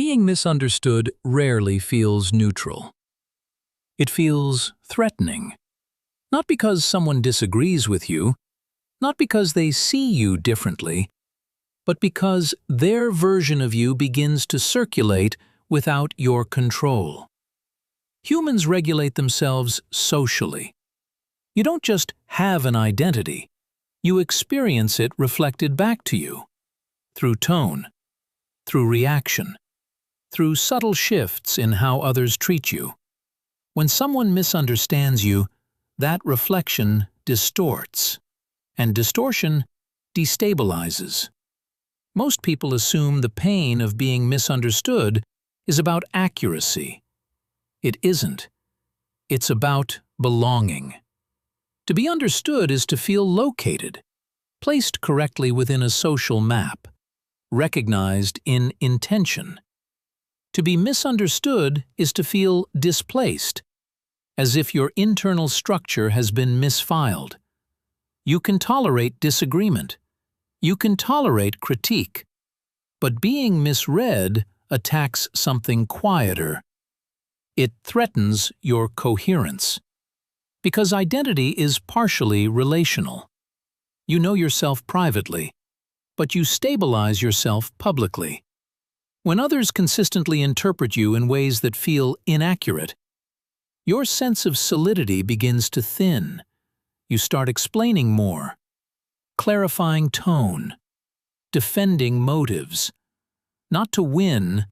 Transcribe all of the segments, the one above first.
Being misunderstood rarely feels neutral. It feels threatening. Not because someone disagrees with you, not because they see you differently, but because their version of you begins to circulate without your control. Humans regulate themselves socially. You don't just have an identity, you experience it reflected back to you, through tone, through reaction, through subtle shifts in how others treat you. When someone misunderstands you, that reflection distorts, and distortion destabilizes. Most people assume the pain of being misunderstood is about accuracy. It isn't. It's about belonging. To be understood is to feel located, placed correctly within a social map, recognized in intention. To be misunderstood is to feel displaced, as if your internal structure has been misfiled. You can tolerate disagreement. You can tolerate critique. But being misread attacks something quieter. It threatens your coherence. Because identity is partially relational. You know yourself privately, but you stabilize yourself publicly. When others consistently interpret you in ways that feel inaccurate, your sense of solidity begins to thin. You start explaining more, clarifying tone, defending motives, not to win,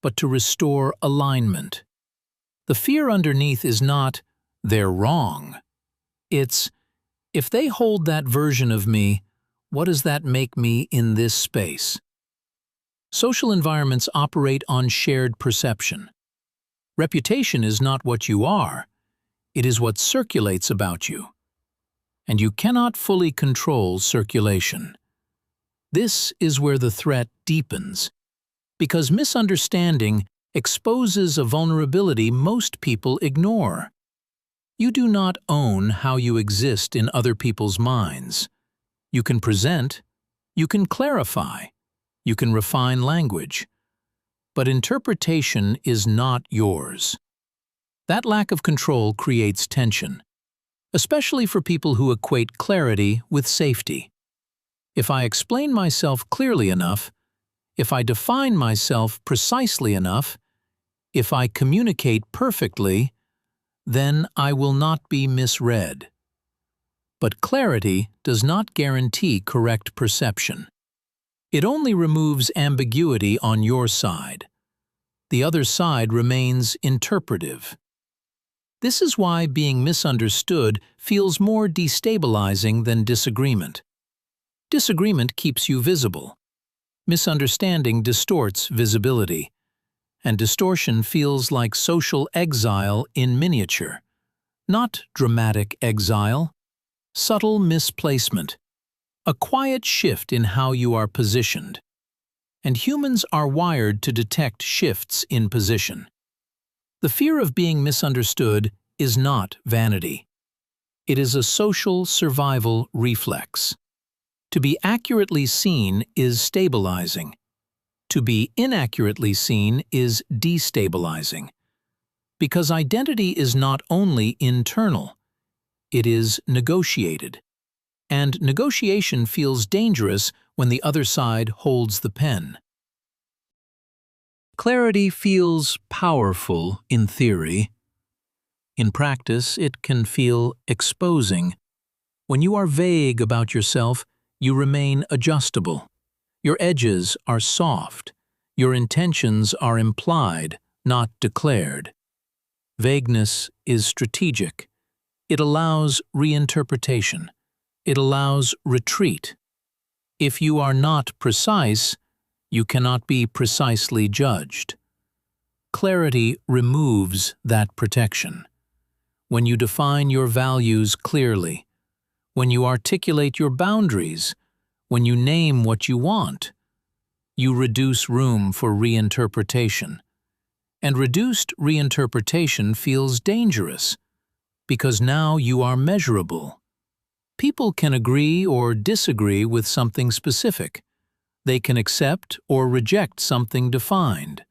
but to restore alignment. The fear underneath is not, "They're wrong." It's, "If they hold that version of me, what does that make me in this space?" Social environments operate on shared perception. Reputation is not what you are, it is what circulates about you. And you cannot fully control circulation. This is where the threat deepens, because misunderstanding exposes a vulnerability most people ignore. You do not own how you exist in other people's minds. You can present, you can clarify, you can refine language, but interpretation is not yours. That lack of control creates tension, especially for people who equate clarity with safety. If I explain myself clearly enough, if I define myself precisely enough, if I communicate perfectly, then I will not be misread. But clarity does not guarantee correct perception. It only removes ambiguity on your side. The other side remains interpretive. This is why being misunderstood feels more destabilizing than disagreement. Disagreement keeps you visible. Misunderstanding distorts visibility. And distortion feels like social exile in miniature. Not dramatic exile, subtle misplacement. A quiet shift in how you are positioned. And humans are wired to detect shifts in position. The fear of being misunderstood is not vanity. It is a social survival reflex. To be accurately seen is stabilizing. To be inaccurately seen is destabilizing. Because identity is not only internal, it is negotiated. And negotiation feels dangerous when the other side holds the pen. Clarity feels powerful in theory. In practice, it can feel exposing. When you are vague about yourself, you remain adjustable. Your edges are soft. Your intentions are implied, not declared. Vagueness is strategic. It allows reinterpretation. It allows retreat. If you are not precise, you cannot be precisely judged. Clarity removes that protection. When you define your values clearly, when you articulate your boundaries, when you name what you want, you reduce room for reinterpretation. And reduced reinterpretation feels dangerous, because now you are measurable. People can agree or disagree with something specific. They can accept or reject something defined.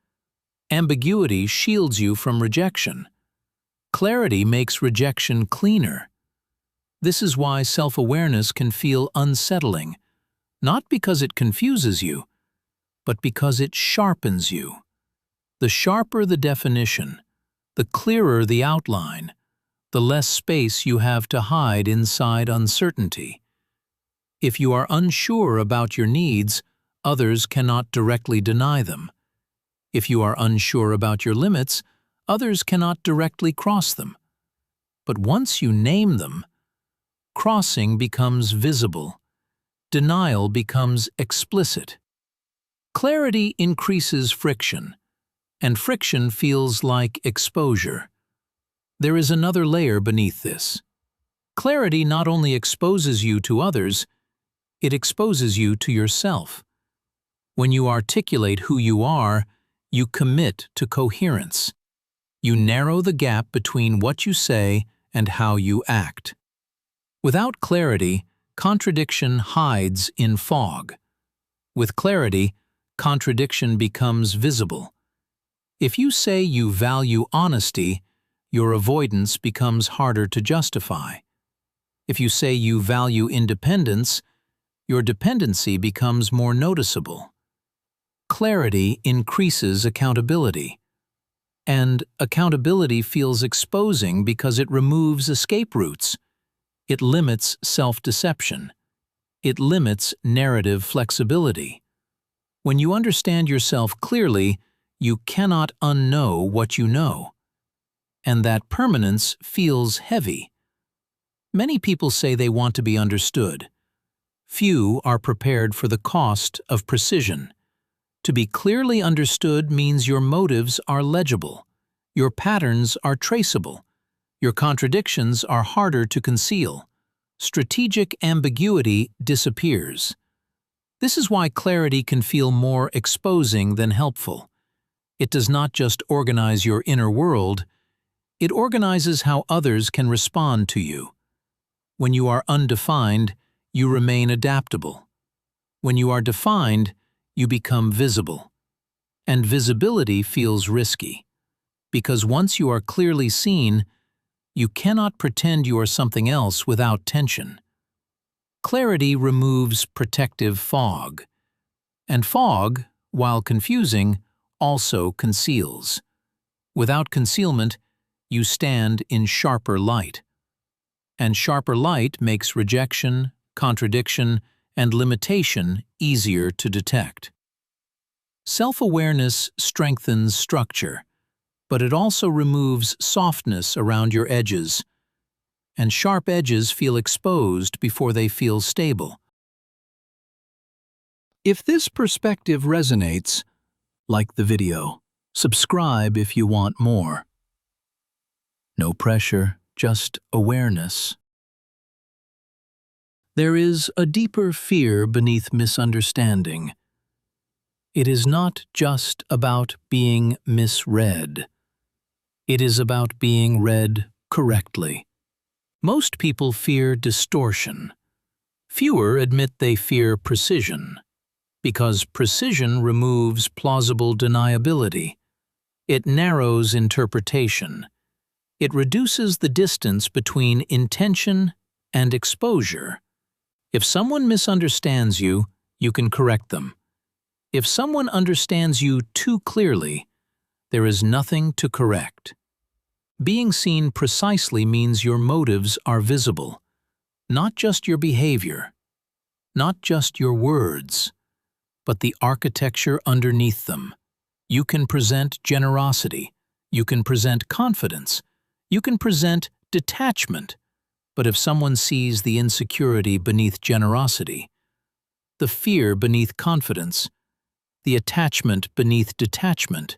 Ambiguity shields you from rejection. Clarity makes rejection cleaner. This is why self-awareness can feel unsettling, not because it confuses you, but because it sharpens you. The sharper the definition, the clearer the outline, the less space you have to hide inside uncertainty. If you are unsure about your needs, others cannot directly deny them. If you are unsure about your limits, others cannot directly cross them. But once you name them, crossing becomes visible. Denial becomes explicit. Clarity increases friction, and friction feels like exposure. There is another layer beneath this. Clarity not only exposes you to others, it exposes you to yourself. When you articulate who you are, you commit to coherence. You narrow the gap between what you say and how you act. Without clarity, contradiction hides in fog. With clarity, contradiction becomes visible. If you say you value honesty, your avoidance becomes harder to justify. If you say you value independence, your dependency becomes more noticeable. Clarity increases accountability. And accountability feels exposing because it removes escape routes. It limits self-deception. It limits narrative flexibility. When you understand yourself clearly, you cannot unknow what you know. And that permanence feels heavy. Many people say they want to be understood. Few are prepared for the cost of precision. To be clearly understood means your motives are legible, your patterns are traceable, your contradictions are harder to conceal. Strategic ambiguity disappears. This is why clarity can feel more exposing than helpful. It does not just organize your inner world, it organizes how others can respond to you. When you are undefined, you remain adaptable. When you are defined, you become visible. And visibility feels risky, because once you are clearly seen, you cannot pretend you are something else without tension. Clarity removes protective fog, and fog, while confusing, also conceals. Without concealment, you stand in sharper light. And sharper light makes rejection, contradiction, and limitation easier to detect. Self-awareness strengthens structure, but it also removes softness around your edges, and sharp edges feel exposed before they feel stable. If this perspective resonates, like the video, subscribe if you want more. No pressure, just awareness. There is a deeper fear beneath misunderstanding. It is not just about being misread. It is about being read correctly. Most people fear distortion. Fewer admit they fear precision, because precision removes plausible deniability. It narrows interpretation. It reduces the distance between intention and exposure. If someone misunderstands you, you can correct them. If someone understands you too clearly, there is nothing to correct. Being seen precisely means your motives are visible, not just your behavior, not just your words, but the architecture underneath them. You can present generosity, you can present confidence, you can present detachment, but if someone sees the insecurity beneath generosity, the fear beneath confidence, the attachment beneath detachment,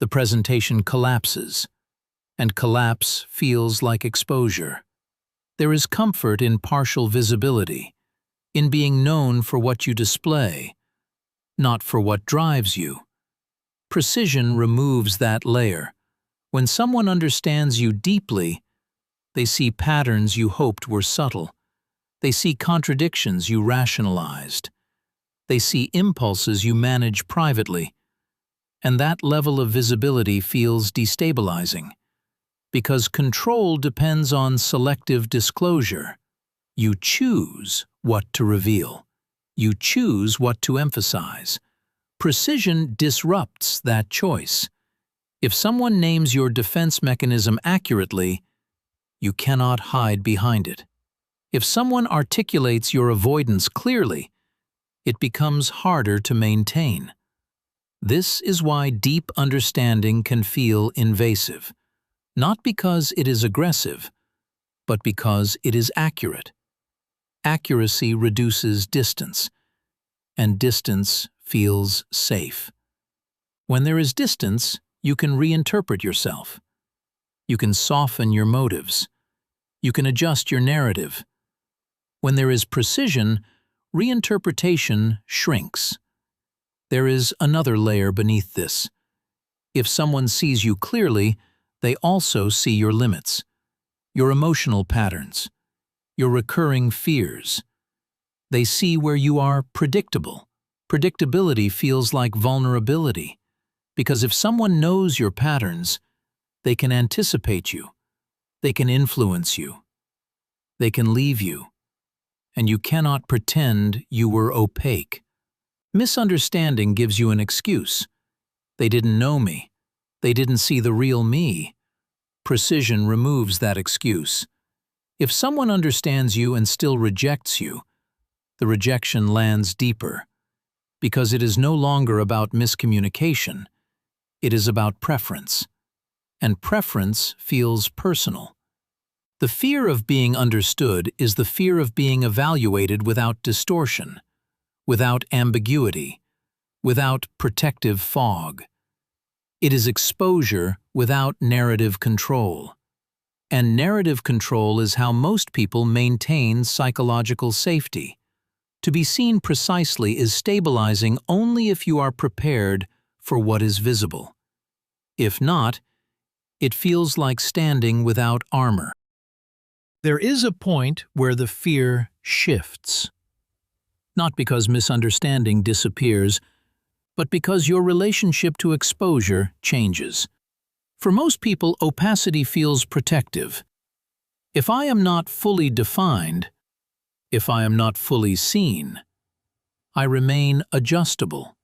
the presentation collapses, and collapse feels like exposure. There is comfort in partial visibility, in being known for what you display, not for what drives you. Precision removes that layer. When someone understands you deeply, they see patterns you hoped were subtle. They see contradictions you rationalized. They see impulses you manage privately. And that level of visibility feels destabilizing, because control depends on selective disclosure. You choose what to reveal. You choose what to emphasize. Precision disrupts that choice. If someone names your defense mechanism accurately, you cannot hide behind it. If someone articulates your avoidance clearly, it becomes harder to maintain. This is why deep understanding can feel invasive, not because it is aggressive, but because it is accurate. Accuracy reduces distance, and distance feels safe. When there is distance, you can reinterpret yourself. You can soften your motives. You can adjust your narrative. When there is precision, reinterpretation shrinks. There is another layer beneath this. If someone sees you clearly, they also see your limits, your emotional patterns, your recurring fears. They see where you are predictable. Predictability feels like vulnerability, because if someone knows your patterns, they can anticipate you, they can influence you, they can leave you, and you cannot pretend you were opaque. Misunderstanding gives you an excuse. They didn't know me. They didn't see the real me. Precision removes that excuse. If someone understands you and still rejects you, the rejection lands deeper, because it is no longer about miscommunication. It is about preference, and preference feels personal. The fear of being understood is the fear of being evaluated without distortion, without ambiguity, without protective fog. It is exposure without narrative control. And narrative control is how most people maintain psychological safety. To be seen precisely is stabilizing only if you are prepared for what is visible. If not, it feels like standing without armor. There is a point where the fear shifts. Not because misunderstanding disappears, but because your relationship to exposure changes. For most people, opacity feels protective. If I am not fully defined, if I am not fully seen, I remain adjustable.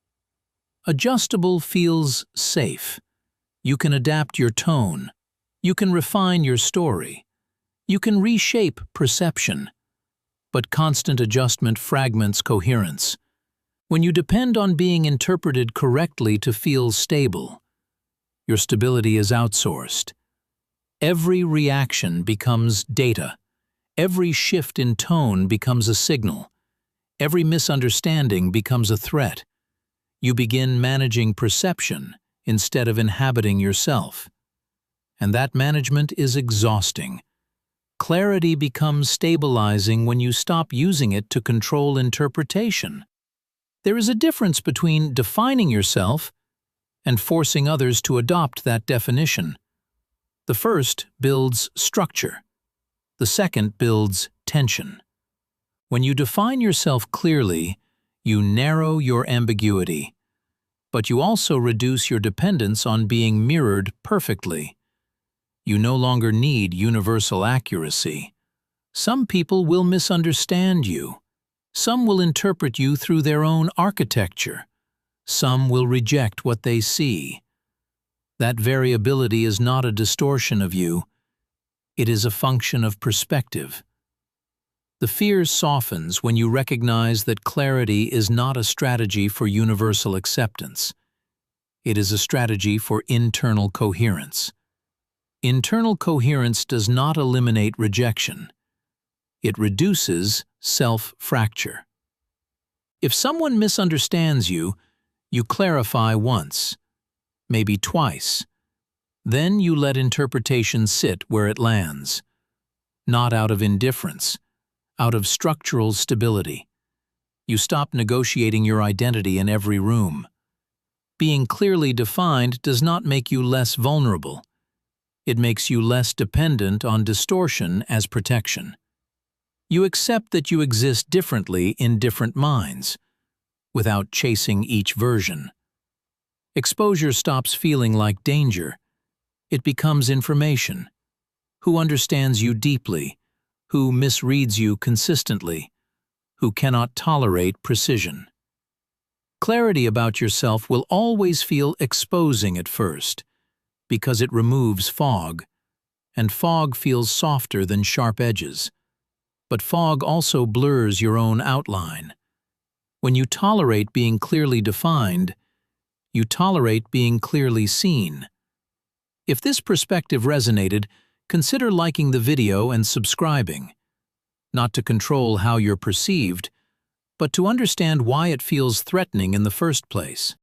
Adjustable feels safe. You can adapt your tone. You can refine your story. You can reshape perception. But constant adjustment fragments coherence. When you depend on being interpreted correctly to feel stable, your stability is outsourced. Every reaction becomes data. Every shift in tone becomes a signal. Every misunderstanding becomes a threat. You begin managing perception instead of inhabiting yourself. And that management is exhausting. Clarity becomes stabilizing when you stop using it to control interpretation. There is a difference between defining yourself and forcing others to adopt that definition. The first builds structure. The second builds tension. When you define yourself clearly, you narrow your ambiguity, but you also reduce your dependence on being mirrored perfectly. You no longer need universal accuracy. Some people will misunderstand you. Some will interpret you through their own architecture. Some will reject what they see. That variability is not a distortion of you. It is a function of perspective. The fear softens when you recognize that clarity is not a strategy for universal acceptance. It is a strategy for internal coherence. Internal coherence does not eliminate rejection. It reduces self-fracture. If someone misunderstands you, you clarify once, maybe twice. Then you let interpretation sit where it lands. Not out of indifference, out of structural stability. You stop negotiating your identity in every room. Being clearly defined does not make you less vulnerable. It makes you less dependent on distortion as protection. You accept that you exist differently in different minds, without chasing each version. Exposure stops feeling like danger. It becomes information. Who understands you deeply, who misreads you consistently, who cannot tolerate precision. Clarity about yourself will always feel exposing at first, because it removes fog, and fog feels softer than sharp edges. But fog also blurs your own outline. When you tolerate being clearly defined, you tolerate being clearly seen. If this perspective resonated, consider liking the video and subscribing. Not to control how you're perceived, but to understand why it feels threatening in the first place.